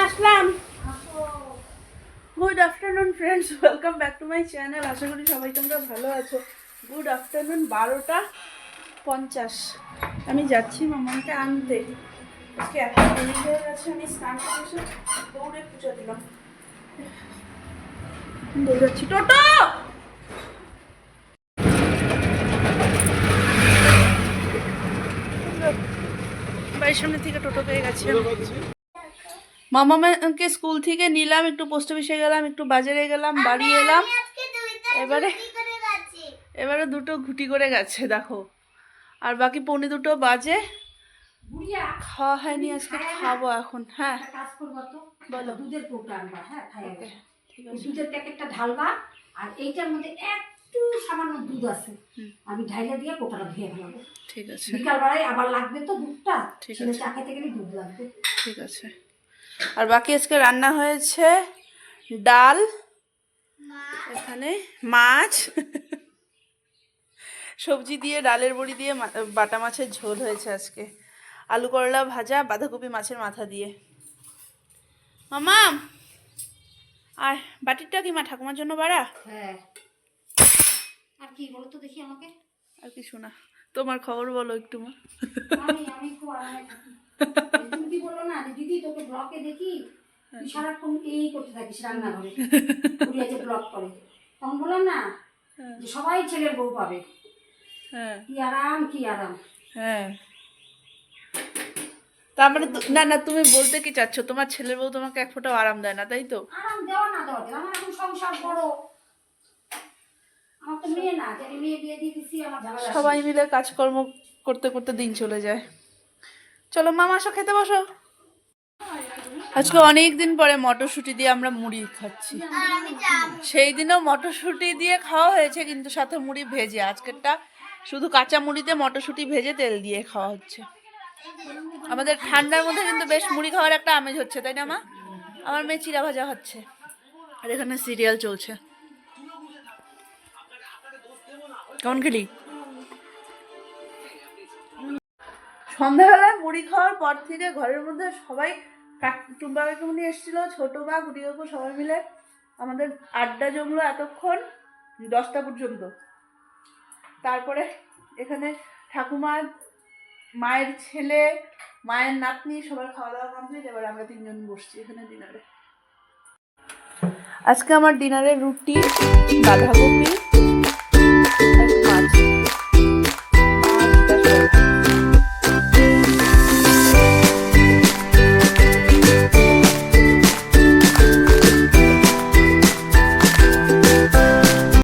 Aslam. Good afternoon friends, welcome back to my channel. আশা করি সবাই তোমরা ভালো আছো। Good afternoon, 12:50। আমি যাচ্ছি মামাকে আনতে। আজকে এত দেরি হয়ে গেছে, আমি স্নান করে এসে দৌড়ে পুজো দিলাম। দৌড়াচ্ছি। টোটো বাড়ির সামনে থেকে টোটো পেয়ে গেছি। মামাকে স্কুল থেকে নিলাম, একটু পোস্ট অফিসে গেলাম, একটু বাজারে গেলাম, বাড়ি এলাম। এবারে দুটো ঘুটি করে গেছে দেখো, আর বাকি 1:45 বাজে। খাওয়া হয়নি, আজকে খাবো এখন। হ্যাঁ বলো। দুধের কৌটা আনবা, হ্যাঁ ঠিক আছে। দুধের প্যাকেটটা ঢালবা, আর এইটার মধ্যে একটু সামান্য দুধ আছে, আমি ঢাইলা দিয়ে কৌটাটা ধুয়ে ফেলাবো। ঠিক আছে। বিকালবেলায় আবার লাগবে তো দুধটা, ঠিক ছেলে আছে। চা খেতে গেলে দুধ লাগবে। ঠিক আছে। আর বাকি আজকে রান্না হয়েছে ডাল, এখানে মাছ, সবজি দিয়ে, ডালের বড়ি দিয়ে, বাটা মাছের ঝোল হয়েছে আজকে, আলু করলা ভাজা, বাঁধাকপি মাছের মাথা দিয়ে। মামা আর বাটিরটা কি মা ঠাকুমার জন্য বাড়া? হ্যাঁ, আর কি বলো তো দেখি আমাকে। আর কিছু না, তোমার খবর বলো একটু মা। আমি খুব আরামে থাকি। দিদি বললো না যে দিদি তোকে ব্লকে দেখি তুই সারাক্ষণ এই করতে থাকিস রান্নাঘরে, পুরিয়া যে ব্লক করে। তখন বললাম না যে সবাই ছেলের বউ পাবে। হ্যাঁ কি আরাম, কি আরাম। হ্যাঁ, তার মানে না না, তুমি বলতে কি চাচ্ছ তোমার ছেলের বউ তোমাকে এক ফোঁটাও আরাম দেয় না, তাই তো? আরাম দেওয়া না দেওয়া, আমার এখন সংসার বড়, আমার তো মেয়ে না যে আমি মেয়ে বিয়ে দিয়ে দিচ্ছি আমার ঝামেলা শেষ। সবাই মিলে কাজকর্ম করতে করতে দিন চলে যায়। চলো মামা আসো, খেতে বসো। আজকে অনেক দিন পরে মটরশুঁটি দিয়ে আমরা মুড়ি খাচ্ছি। সেই দিনও মটরশুঁটি দিয়ে খাওয়া হয়েছে, কিন্তু সাথে মুড়ি ভেজে। আজকেরটা শুধু কাঁচা মুড়িতে মটরশুঁটি ভেজে তেল দিয়ে খাওয়া হচ্ছে। আমাদের ঠান্ডার মধ্যে কিন্তু বেশ মুড়ি খাওয়ার একটা আমেজ হচ্ছে, তাই না মা? আমার মেয়ে চিড়া ভাজা হচ্ছে, আর এখানে সিরিয়াল চলছে। কেমন খেলি? সন্ধ্যাবেলায় মুড়ি খাওয়ার পর থেকে ঘরের মধ্যে সবাই, টুম্পা কাকুমনি এসেছিল, ছোটো মা, গুটি কাকু, সবাই মিলে আমাদের আড্ডা জমলো এতক্ষণ, 10টা পর্যন্ত। তারপরে এখানে ঠাকুমা, মায়ের ছেলে, মায়ের নাতনি, সবার খাওয়া দাওয়া কমপ্লিট। এবার আমরা 3জন বসছি এখানে ডিনারে। আজকে আমার ডিনারে রুটি, বাঁধাকপি,